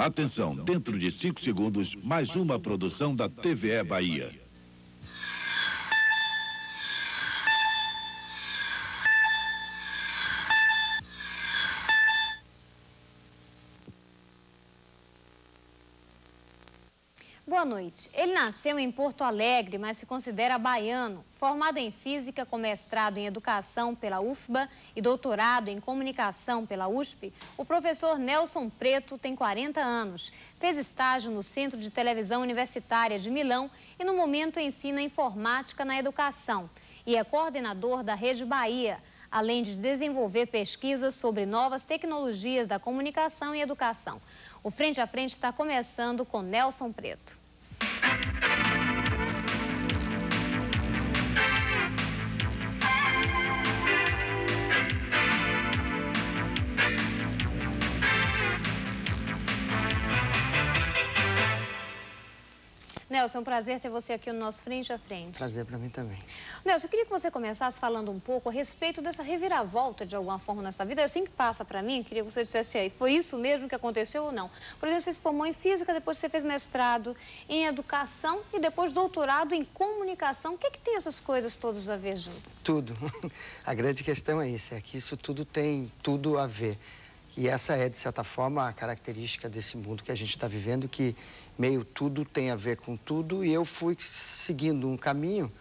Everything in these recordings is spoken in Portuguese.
Atenção, dentro de 5 segundos, mais uma produção da TVE Bahia. Boa noite. Ele nasceu em Porto Alegre, mas se considera baiano. Formado em Física, com mestrado em Educação pela UFBA e doutorado em Comunicação pela USP, o professor Nelson Preto tem 40 anos. Fez estágio no Centro de Televisão Universitária de Milão e, no momento, ensina Informática na Educação. E é coordenador da Rede Bahia, além de desenvolver pesquisas sobre novas tecnologias da comunicação e educação. O Frente a Frente está começando com Nelson Preto. Nelson, é um prazer ter você aqui no nosso Frente a Frente. Prazer para mim também. Nelson, eu queria que você começasse falando um pouco a respeito dessa reviravolta de alguma forma nessa vida. Assim que passa para mim, queria que você dissesse aí, foi isso mesmo que aconteceu ou não? Por exemplo, você se formou em Física, depois você fez mestrado em Educação e depois doutorado em Comunicação. O que tem essas coisas todas a ver juntas? Tudo. A grande questão é isso, é que isso tudo tem tudo a ver. E essa é, de certa forma, a característica desse mundo que a gente está vivendo, que meio tudo tem a ver com tudo, e eu fui seguindo um caminho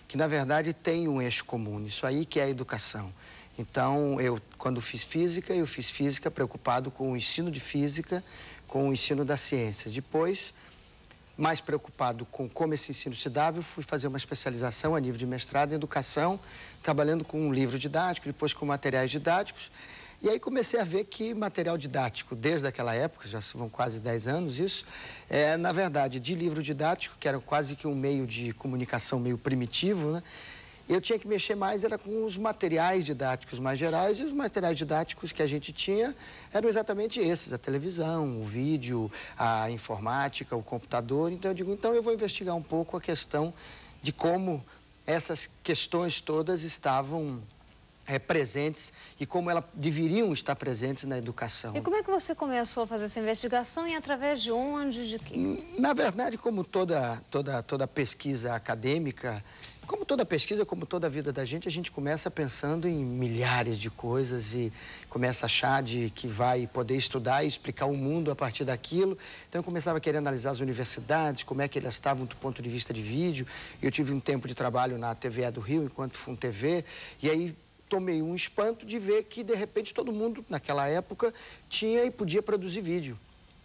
que, na verdade, tem um eixo comum, isso aí que é a educação. Então, quando fiz física preocupado com o ensino de física, com o ensino das ciências. Depois, mais preocupado com como esse ensino se dava, eu fui fazer uma especialização a nível de mestrado em educação, trabalhando com um livro didático, depois com materiais didáticos. E aí comecei a ver que material didático, desde aquela época, já vão quase 10 anos isso, na verdade, de livro didático, que era quase que um meio de comunicação meio primitivo, né? Eu tinha que mexer mais era com os materiais didáticos mais gerais, e os materiais didáticos que a gente tinha eram exatamente esses, a televisão, o vídeo, a informática, o computador. Então eu digo, então eu vou investigar um pouco a questão de como essas questões todas estavam presentes e como elas deveriam estar presentes na educação. E como é que você começou a fazer essa investigação e através de onde, de quê? Na verdade, como toda pesquisa acadêmica, como toda pesquisa, como toda a vida da gente, a gente começa pensando em milhares de coisas e começa a achar que vai poder estudar e explicar o mundo a partir daquilo. Então eu começava a querer analisar as universidades, como é que elas estavam do ponto de vista de vídeo. Eu tive um tempo de trabalho na TVE do Rio, enquanto FUNTV, e aí tomei um espanto de ver que, de repente, todo mundo, naquela época, tinha e podia produzir vídeo.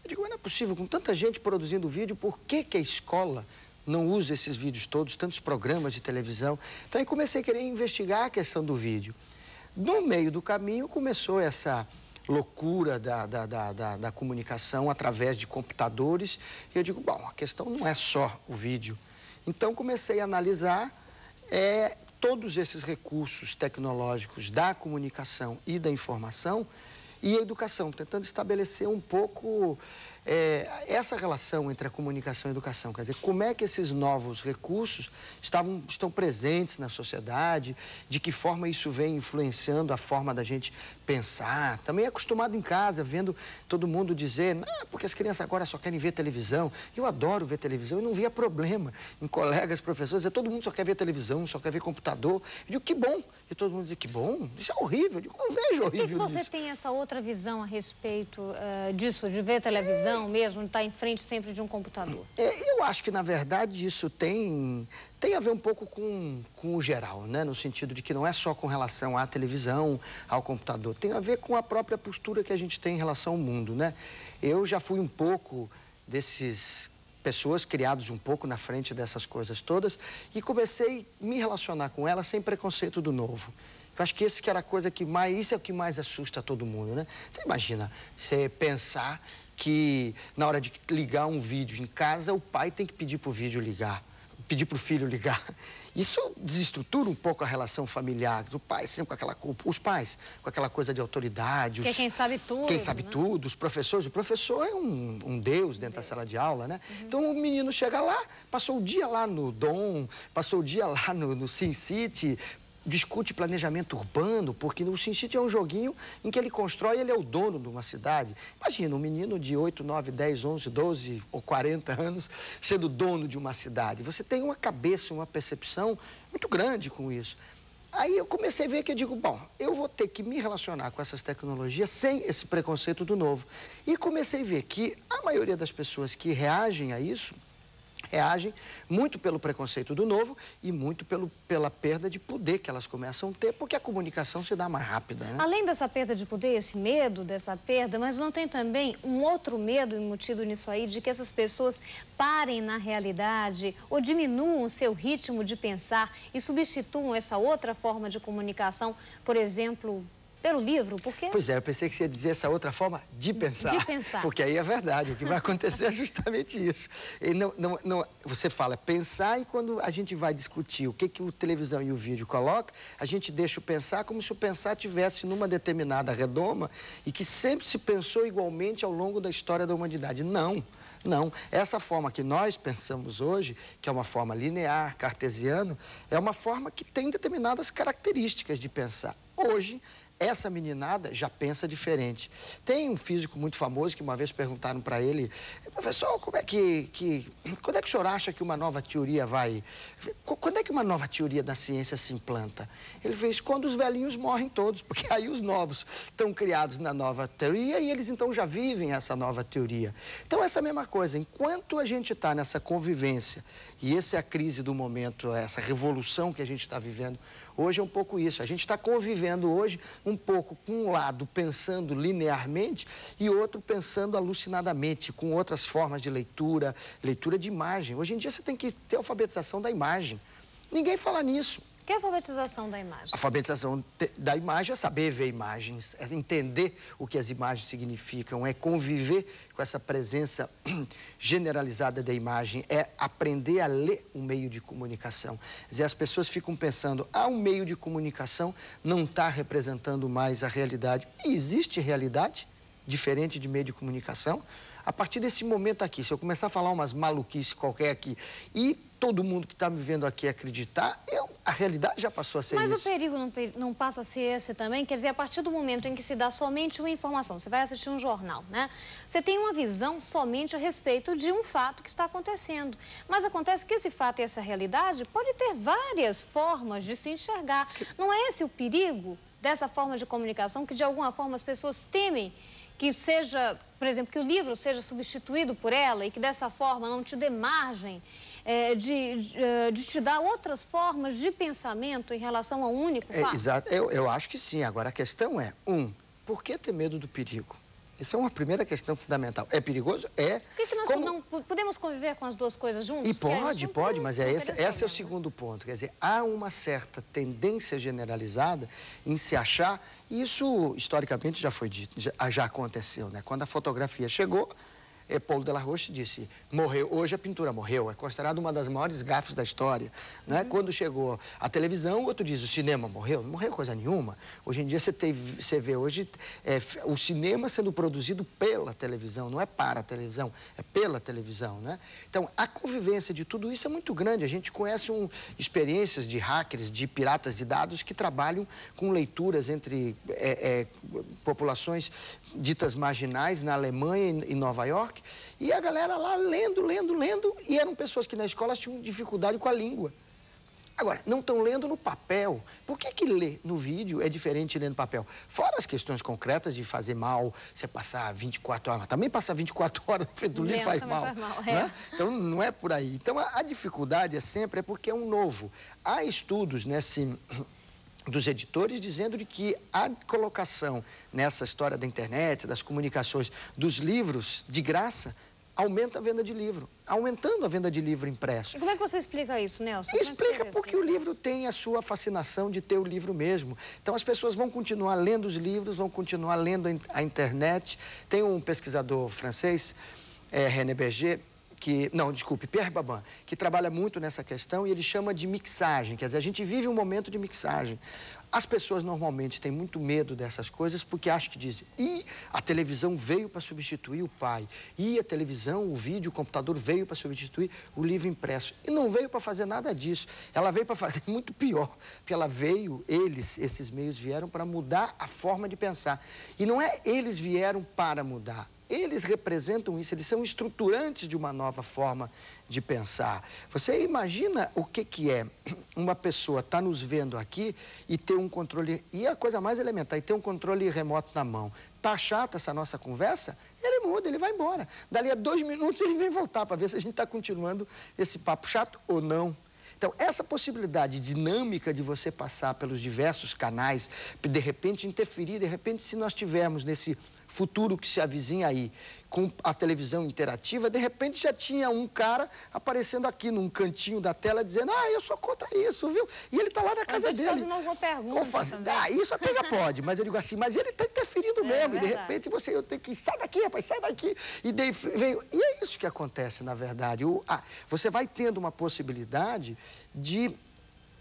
Eu digo, mas não é possível, com tanta gente produzindo vídeo, por que a escola não usa esses vídeos todos, tantos programas de televisão? Então, eu comecei a querer investigar a questão do vídeo. No meio do caminho, começou essa loucura da comunicação através de computadores. E eu digo, bom, a questão não é só o vídeo. Então, comecei a analisar todos esses recursos tecnológicos da comunicação e da informação e a educação, tentando estabelecer um pouco essa relação entre a comunicação e a educação. Quer dizer, como é que esses novos recursos estão presentes na sociedade, de que forma isso vem influenciando a forma da gente pensar. Também acostumado em casa, vendo todo mundo dizer, não, porque as crianças agora só querem ver televisão. Eu adoro ver televisão e não via problema em colegas, professores, dizer, todo mundo só quer ver televisão, só quer ver computador. Eu digo, que bom. E todo mundo diz, que bom, isso é horrível. Eu digo, não vejo horrível. Por que você tem essa outra visão a respeito disso, de ver televisão mesmo, de estar em frente sempre de um computador? Eu acho que, na verdade, isso tem a ver um pouco com o geral, né? No sentido de que não é só com relação à televisão, ao computador. Tem a ver com a própria postura que a gente tem em relação ao mundo, né? Eu já fui um pouco desses pessoas criados um pouco na frente dessas coisas todas e comecei a me relacionar com elas sem preconceito do novo. Eu acho que isso que era a coisa que mais, isso é o que mais assusta todo mundo, né? Você imagina, você pensar que na hora de ligar um vídeo em casa, o pai tem que pedir para o vídeo ligar, pedir para o filho ligar. Isso desestrutura um pouco a relação familiar. O pai sempre com aquela culpa, os pais com aquela coisa de autoridade. Porque quem sabe tudo. Quem sabe tudo, os professores. O professor é um deus dentro da sala de aula, né? Então o menino chega lá, passou o dia lá no Dom, passou o dia lá no SimCity, discute planejamento urbano, porque o SimCity é um joguinho em que ele constrói, ele é o dono de uma cidade. Imagina, um menino de 8, 9, 10, 11, 12 ou 40 anos sendo dono de uma cidade. Você tem uma cabeça, uma percepção muito grande com isso. Aí eu comecei a ver que eu digo, bom, eu vou ter que me relacionar com essas tecnologias sem esse preconceito do novo. E comecei a ver que a maioria das pessoas que reagem a isso, reagem muito pelo preconceito do novo e muito pela perda de poder que elas começam a ter, porque a comunicação se dá mais rápida, né? Além dessa perda de poder, esse medo dessa perda, mas não tem também um outro medo embutido nisso aí, de que essas pessoas parem na realidade ou diminuam o seu ritmo de pensar e substituam essa outra forma de comunicação, por exemplo, pelo livro, porque... Pois é, eu pensei que você ia dizer essa outra forma de pensar. De pensar. Porque aí é verdade, o que vai acontecer é justamente isso. E você fala pensar e quando a gente vai discutir o que o televisão e o vídeo colocam, a gente deixa o pensar como se o pensar tivesse numa determinada redoma e que sempre se pensou igualmente ao longo da história da humanidade. Não. Não, essa forma que nós pensamos hoje, que é uma forma linear, cartesiana, é uma forma que tem determinadas características de pensar. Hoje, essa meninada já pensa diferente. Tem um físico muito famoso que uma vez perguntaram para ele, professor, quando é que o senhor acha que uma nova teoria vai... Quando é que uma nova teoria da ciência se implanta? Ele fez, quando os velhinhos morrem todos, porque aí os novos estão criados na nova teoria e eles então já vivem essa nova teoria. Então essa mesma coisa, enquanto a gente está nessa convivência, e essa é a crise do momento, essa revolução que a gente está vivendo, hoje é um pouco isso. A gente está convivendo hoje um pouco com um lado pensando linearmente e outro pensando alucinadamente, com outras formas de leitura, leitura de imagem. Hoje em dia você tem que ter alfabetização da imagem. Ninguém fala nisso. Que é a alfabetização da imagem? A alfabetização da imagem é saber ver imagens, é entender o que as imagens significam, é conviver com essa presença generalizada da imagem, é aprender a ler um meio de comunicação. Quer dizer, as pessoas ficam pensando, um meio de comunicação não está representando mais a realidade. E existe realidade diferente de meio de comunicação? A partir desse momento aqui, se eu começar a falar umas maluquices qualquer aqui e todo mundo que está me vendo aqui acreditar, a realidade já passou a ser isso. Mas o perigo não passa a ser esse também? Quer dizer, a partir do momento em que se dá somente uma informação, você vai assistir um jornal, né? Você tem uma visão somente a respeito de um fato que está acontecendo. Mas acontece que esse fato e essa realidade pode ter várias formas de se enxergar. Não é esse o perigo dessa forma de comunicação que, de alguma forma, as pessoas temem que seja, por exemplo, que o livro seja substituído por ela e que dessa forma não te dê margem de te dar outras formas de pensamento em relação a um único fato? Exato, eu acho que sim. Agora, a questão é, por que ter medo do perigo? Essa é uma primeira questão fundamental. É perigoso? É. Por que nós não podemos conviver com as duas coisas juntas? E pode, mas esse é o segundo ponto. Quer dizer, há uma certa tendência generalizada em se achar, e isso historicamente já foi dito, já aconteceu, né? Quando a fotografia chegou, Paulo de la Roche disse, morreu, hoje a pintura morreu, é considerado uma das maiores gafes da história, né? Quando chegou a televisão, o outro diz, o cinema morreu? Não morreu coisa nenhuma. Hoje em dia você vê hoje o cinema sendo produzido pela televisão, não é para a televisão, é pela televisão, né? Então, a convivência de tudo isso é muito grande. A gente conhece experiências de hackers, de piratas de dados que trabalham com leituras entre populações ditas marginais na Alemanha e Nova York, e a galera lá lendo, e eram pessoas que na escola tinham dificuldade com a língua. Agora, não estão lendo no papel. Por que ler no vídeo é diferente de ler no papel? Fora as questões concretas de fazer mal, você passar 24 horas, também passar 24 horas na frente do livro faz mal. Né? Então, não é por aí. Então, a dificuldade é sempre porque é um novo. Há estudos dos editores dizendo de que a colocação nessa história da internet, das comunicações, dos livros de graça, aumenta a venda de livro, aumentando a venda de livro impresso. E como é que você explica isso, Nelson? Explica porque o livro tem a sua fascinação de ter o livro mesmo. Então as pessoas vão continuar lendo os livros, vão continuar lendo a internet. Tem um pesquisador francês, René Berger, Pierre Babin, que trabalha muito nessa questão e ele chama de mixagem, quer dizer, a gente vive um momento de mixagem. As pessoas normalmente têm muito medo dessas coisas porque acham que dizem, a televisão veio para substituir o pai, a televisão, o vídeo, o computador veio para substituir o livro impresso. E não veio para fazer nada disso. Ela veio para fazer muito pior, porque ela veio, esses meios vieram para mudar a forma de pensar. E não é eles vieram para mudar. Eles representam isso, eles são estruturantes de uma nova forma de pensar. Você imagina o que é uma pessoa estar nos vendo aqui e ter um controle, e a coisa mais elementar, e ter um controle remoto na mão. Tá chata essa nossa conversa? Ele muda, ele vai embora. Dali a 2 minutos ele vem voltar para ver se a gente está continuando esse papo chato ou não. Então, essa possibilidade dinâmica de você passar pelos diversos canais, de repente interferir, de repente se nós tivermos nesse futuro que se avizinha aí, com a televisão interativa, de repente já tinha um cara aparecendo aqui num cantinho da tela dizendo, eu sou contra isso, viu? E ele está lá na casa dele. Fazendo alguma pergunta isso até já pode, mas eu digo assim, mas ele está interferindo mesmo, e de repente eu tenho que, sai daqui, rapaz, sai daqui. E é isso que acontece, na verdade. Você vai tendo uma possibilidade de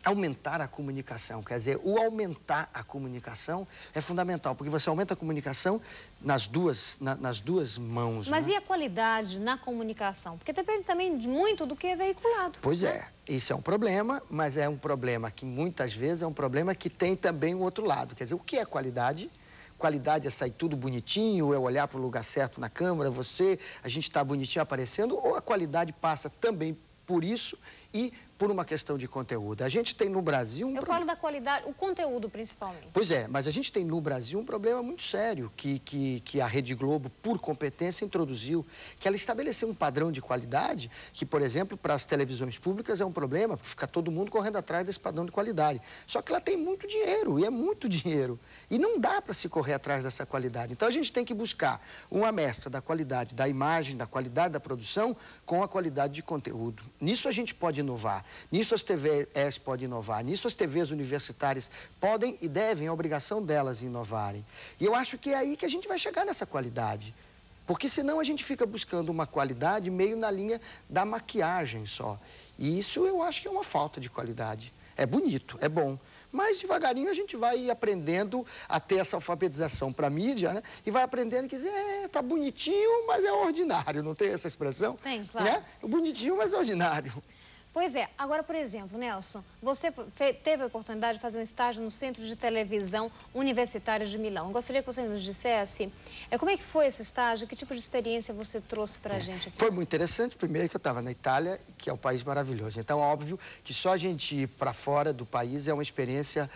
aumentar a comunicação, quer dizer, o aumentar a comunicação é fundamental, porque você aumenta a comunicação nas duas mãos. Mas né? E a qualidade na comunicação? Porque depende também muito do que é veiculado. Pois é, isso é um problema, mas é um problema que muitas vezes é um problema que tem também o outro lado, quer dizer, o que é qualidade? Qualidade é sair tudo bonitinho, é olhar para o lugar certo na câmera, a gente está bonitinho aparecendo, ou a qualidade passa também por isso e por uma questão de conteúdo. A gente tem no Brasil... Eu falo da qualidade, o conteúdo principalmente. Pois é, mas a gente tem no Brasil um problema muito sério que a Rede Globo, por competência, introduziu, que ela estabeleceu um padrão de qualidade que, por exemplo, para as televisões públicas é um problema, porque fica todo mundo correndo atrás desse padrão de qualidade. Só que ela tem muito dinheiro, e é muito dinheiro. E não dá para se correr atrás dessa qualidade. Então a gente tem que buscar uma mescla da qualidade da imagem, da qualidade da produção, com a qualidade de conteúdo. Nisso a gente pode inovar. Nisso as TVs podem inovar, nisso as TVs universitárias podem e devem, é obrigação delas inovarem. E eu acho que é aí que a gente vai chegar nessa qualidade. Porque senão a gente fica buscando uma qualidade meio na linha da maquiagem só. E isso eu acho que é uma falta de qualidade. É bonito, é bom. Mas devagarinho a gente vai aprendendo a ter essa alfabetização para a mídia, né? E vai aprendendo que tá bonitinho, mas é ordinário, não tem essa expressão? Tem, claro. Né? Bonitinho, mas é ordinário. Pois é. Agora, por exemplo, Nelson, você teve a oportunidade de fazer um estágio no Centro de Televisão Universitária de Milão. Eu gostaria que você nos dissesse como é que foi esse estágio, que tipo de experiência você trouxe para a gente aqui? Foi muito interessante. Primeiro que eu estava na Itália, que é um país maravilhoso. Então, óbvio que só a gente ir para fora do país é uma experiência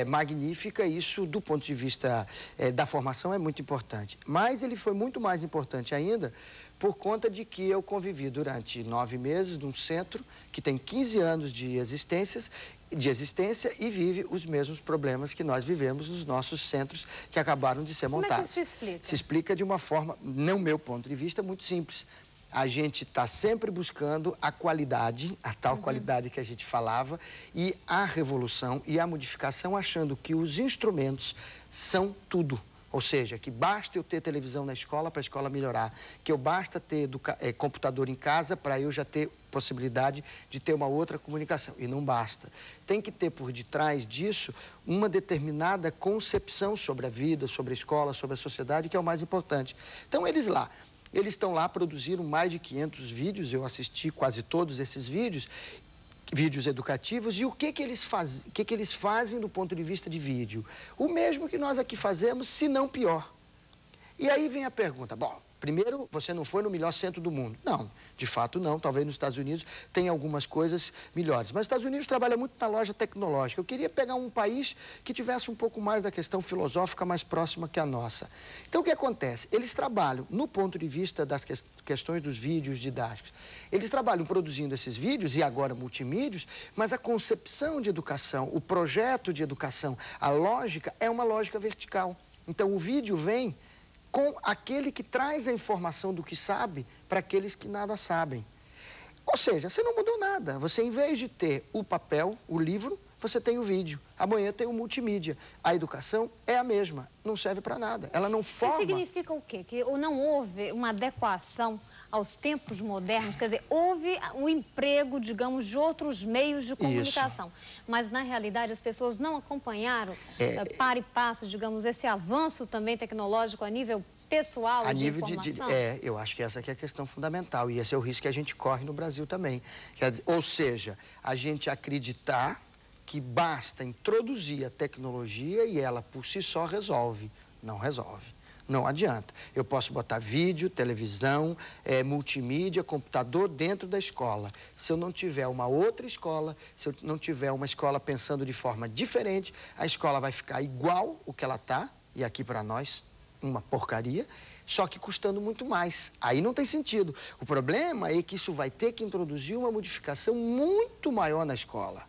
magnífica. Isso, do ponto de vista da formação, é muito importante. Mas ele foi muito mais importante ainda por conta de que eu convivi durante 9 meses num centro que tem 15 anos de existência e vive os mesmos problemas que nós vivemos nos nossos centros que acabaram de ser montados. Como é que isso se explica? Se explica de uma forma, no meu ponto de vista, muito simples. A gente está sempre buscando a qualidade, a tal qualidade que a gente falava, e a revolução e a modificação, achando que os instrumentos são tudo. Ou seja, que basta eu ter televisão na escola para a escola melhorar, que eu basta ter computador em casa para eu já ter possibilidade de ter uma outra comunicação. E não basta. Tem que ter por detrás disso uma determinada concepção sobre a vida, sobre a escola, sobre a sociedade, que é o mais importante. Então, eles estão lá, produziram mais de 500 vídeos, eu assisti quase todos esses vídeos educativos, e o que eles fazem do ponto de vista de vídeo? O mesmo que nós aqui fazemos, se não pior. E aí vem a pergunta, bom, primeiro, você não foi no melhor centro do mundo. Não, de fato não, talvez nos Estados Unidos tenha algumas coisas melhores. Mas os Estados Unidos trabalha muito na loja tecnológica. Eu queria pegar um país que tivesse um pouco mais da questão filosófica mais próxima que a nossa. Então, o que acontece? Eles trabalham, no ponto de vista das questões dos vídeos didáticos, eles trabalham produzindo esses vídeos, e agora multimídios, mas a concepção de educação, o projeto de educação, a lógica é uma lógica vertical. Então, o vídeo vem com aquele que traz a informação do que sabe para aqueles que nada sabem. Ou seja, você não mudou nada. Você, em vez de ter o papel, o livro, você tem o vídeo, amanhã tem o multimídia. A educação é a mesma, não serve para nada. Ela não forma... Isso significa o quê? Que não houve uma adequação aos tempos modernos? Quer dizer, houve um emprego, digamos, de outros meios de comunicação. Isso. Mas, na realidade, as pessoas não acompanharam, para e passa, digamos, esse avanço também tecnológico a nível pessoal a de nível informação? Eu acho que essa aqui é a questão fundamental. E esse é o risco que a gente corre no Brasil também. Quer dizer, ou seja, a gente acreditar que basta introduzir a tecnologia e ela por si só resolve. Não resolve. Não adianta. Eu posso botar vídeo, televisão, multimídia, computador dentro da escola. Se eu não tiver uma outra escola, se eu não tiver uma escola pensando de forma diferente, a escola vai ficar igual o que ela está, e aqui para nós, uma porcaria, só que custando muito mais. Aí não tem sentido. O problema é que isso vai ter que introduzir uma modificação muito maior na escola.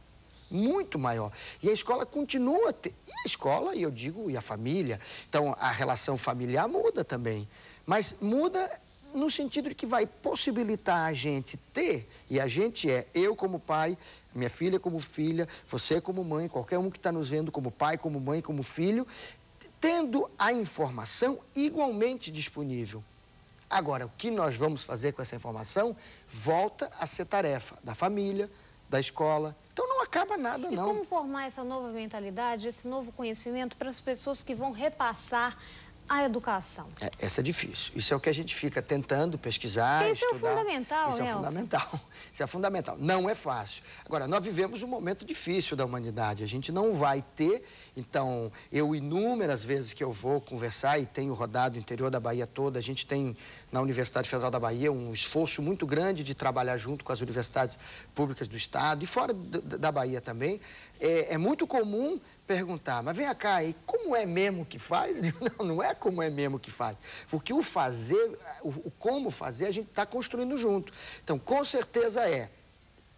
Muito maior. E a escola continua... E a escola, e eu digo, e a família. Então, a relação familiar muda também. Mas muda no sentido de que vai possibilitar a gente ter, e a gente eu como pai, minha filha como filha, você como mãe, qualquer um que está nos vendo como pai, como mãe, como filho, tendo a informação igualmente disponível. Agora, o que nós vamos fazer com essa informação volta a ser tarefa da família, da escola. Então não acaba nada, não. E como formar essa nova mentalidade, esse novo conhecimento para as pessoas que vão repassar a educação? Essa é difícil. Isso é o que a gente fica tentando pesquisar, estudar. Isso é o fundamental, Isso é fundamental. Isso é fundamental. Não é fácil. Agora, nós vivemos um momento difícil da humanidade. A gente não vai ter... Então, inúmeras vezes que eu vou conversar e tenho rodado o interior da Bahia toda, a gente tem na Universidade Federal da Bahia um esforço muito grande de trabalhar junto com as universidades públicas do Estado e fora da Bahia também. É muito comum perguntar, mas vem cá, e como é mesmo que faz? Não é como é mesmo que faz. Porque o fazer, o como fazer, a gente está construindo junto. Então, com certeza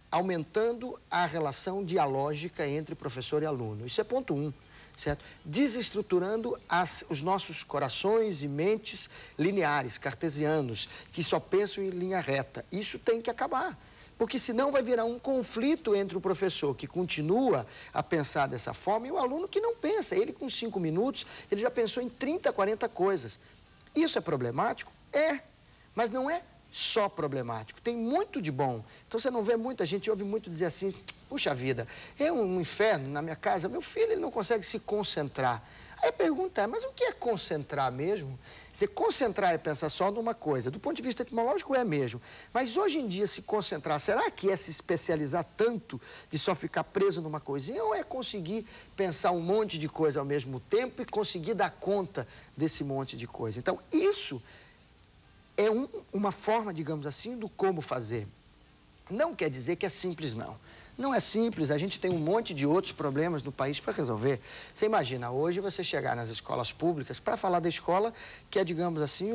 aumentando a relação dialógica entre professor e aluno. Isso é ponto 1. Certo? Desestruturando os nossos corações e mentes lineares, cartesianos, que só pensam em linha reta. Isso tem que acabar, porque senão vai virar um conflito entre o professor que continua a pensar dessa forma e o aluno que não pensa. Ele, com 5 minutos, ele já pensou em 30, 40 coisas. Isso é problemático? Mas não é só problemático, tem muito de bom. Então você não vê muita gente, ouve muito dizer assim, puxa vida, é um inferno na minha casa, meu filho ele não consegue se concentrar. Aí a pergunta mas o que é concentrar mesmo? Se concentrar é pensar só numa coisa, do ponto de vista etimológico é mesmo, mas hoje em dia se concentrar, será que é se especializar tanto de só ficar preso numa coisinha ou é conseguir pensar um monte de coisa ao mesmo tempo e conseguir dar conta desse monte de coisa? Então isso é uma forma, digamos assim, do como fazer. Não quer dizer que é simples, não. Não é simples, a gente tem um monte de outros problemas no país para resolver. Você imagina, hoje você chegar nas escolas públicas, para falar da escola, que é, digamos assim,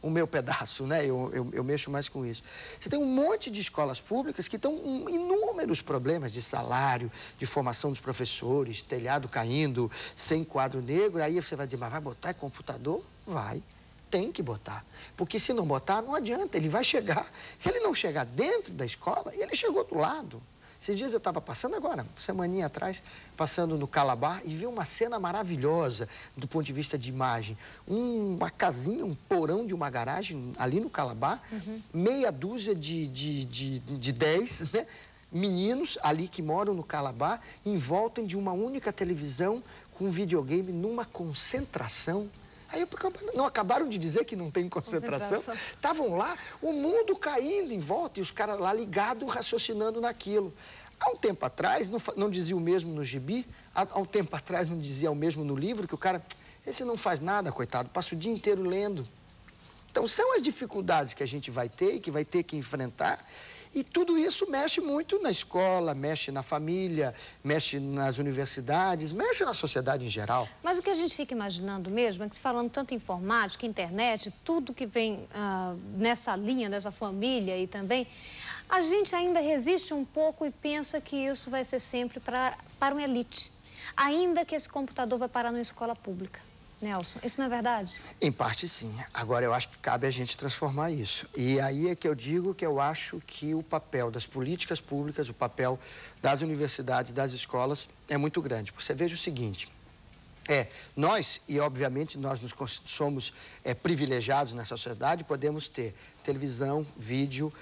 o meu pedaço, né? Eu mexo mais com isso. Você tem um monte de escolas públicas que estão com inúmeros problemas de salário, de formação dos professores, telhado caindo, sem quadro negro. Aí você vai dizer, mas vai botar computador? Vai. Tem que botar, porque se não botar, não adianta, ele vai chegar. Se ele não chegar dentro da escola, ele chegou do lado. Esses dias eu estava passando agora, semaninha atrás, passando no Calabar e vi uma cena maravilhosa do ponto de vista de imagem. Uma casinha, um porão de uma garagem ali no Calabar, meia dúzia de 10, né? Meninos ali que moram no Calabar, em volta de uma única televisão com um videogame numa concentração. Aí não acabaram de dizer que não tem concentração? Estavam lá, o mundo caindo em volta e os caras lá ligados, raciocinando naquilo. Há um tempo atrás, não dizia o mesmo no gibi, há um tempo atrás não dizia o mesmo no livro, que o cara, esse não faz nada, coitado, passa o dia inteiro lendo. Então são as dificuldades que a gente vai ter e que vai ter que enfrentar. E tudo isso mexe muito na escola, mexe na família, mexe nas universidades, mexe na sociedade em geral. Mas o que a gente fica imaginando mesmo é que, se falando tanto em informática, internet, tudo que vem nessa linha, dessa família e também, a gente ainda resiste um pouco e pensa que isso vai ser sempre para uma elite. Ainda que esse computador vai parar numa escola pública. Nelson, isso não é verdade? Em parte, sim. Agora, eu acho que cabe a gente transformar isso. E aí é que eu digo que eu acho que o papel das políticas públicas, o papel das universidades, das escolas, é muito grande. Você veja o seguinte, nós, e obviamente nós somos privilegiados nessa sociedade, podemos ter televisão, vídeo,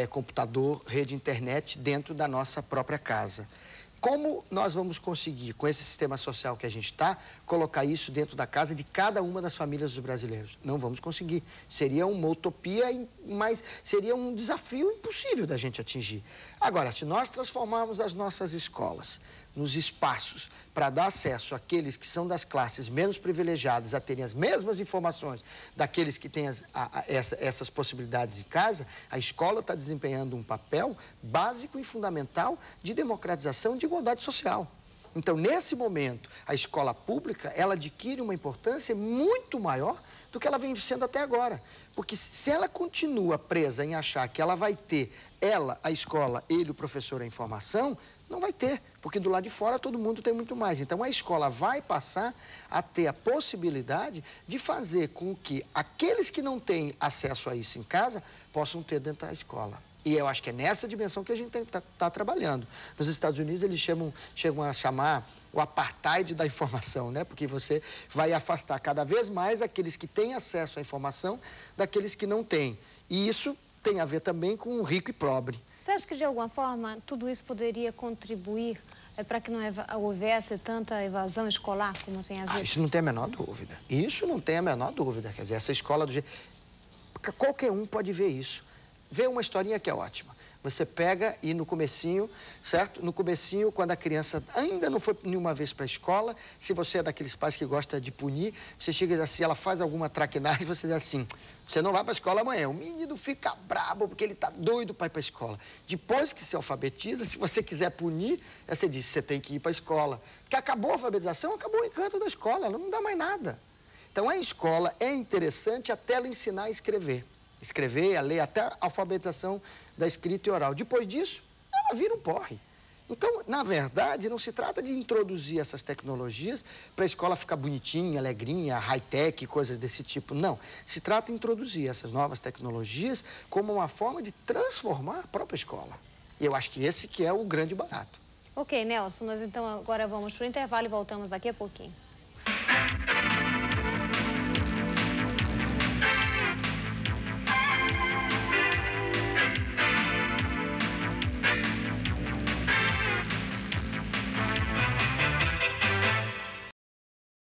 computador, rede internet dentro da nossa própria casa. Como nós vamos conseguir, com esse sistema social que a gente está, colocar isso dentro da casa de cada uma das famílias dos brasileiros? Não vamos conseguir. Seria uma utopia, mas seria um desafio impossível da gente atingir. Agora, se nós transformarmos as nossas escolas nos espaços para dar acesso àqueles que são das classes menos privilegiadas a terem as mesmas informações daqueles que têm essas possibilidades de casa, a escola está desempenhando um papel básico e fundamental de democratização e de igualdade social. Então, nesse momento, a escola pública, ela adquire uma importância muito maior do que ela vem sendo até agora. Porque se ela continua presa em achar que ela vai ter, ela, a escola, ele, o professor, a informação, não vai ter, porque do lado de fora todo mundo tem muito mais. Então, a escola vai passar a ter a possibilidade de fazer com que aqueles que não têm acesso a isso em casa possam ter dentro da escola. E eu acho que é nessa dimensão que a gente está trabalhando. Nos Estados Unidos, eles chegam a chamar o apartheid da informação, né? Porque você vai afastar cada vez mais aqueles que têm acesso à informação daqueles que não têm. E isso tem a ver também com rico e pobre. Você acha que, de alguma forma, tudo isso poderia contribuir para que não houvesse tanta evasão escolar como tem havido? Isso não tem a menor dúvida. Isso não tem a menor dúvida. Quer dizer, essa escola do jeito... Qualquer um pode ver isso. Vê uma historinha que é ótima. Você pega e no comecinho, certo? No comecinho, quando a criança ainda não foi nenhuma vez para a escola, se você é daqueles pais que gosta de punir, você chega e diz assim, ela faz alguma traquinagem, você diz assim, você não vai para a escola amanhã. O menino fica brabo porque ele está doido para ir para a escola. Depois que se alfabetiza, se você quiser punir, você diz, você tem que ir para a escola. Porque acabou a alfabetização, acabou o encanto da escola, ela não dá mais nada. Então, a escola é interessante até ela ensinar a escrever. Escrever, a ler, até a alfabetização da escrita e oral. Depois disso, ela vira um porre. Então, na verdade, não se trata de introduzir essas tecnologias para a escola ficar bonitinha, alegrinha, high-tech, coisas desse tipo. Não. Se trata de introduzir essas novas tecnologias como uma forma de transformar a própria escola. E eu acho que esse que é o grande barato. Ok, Nelson, nós então agora vamos para o intervalo e voltamos daqui a pouquinho.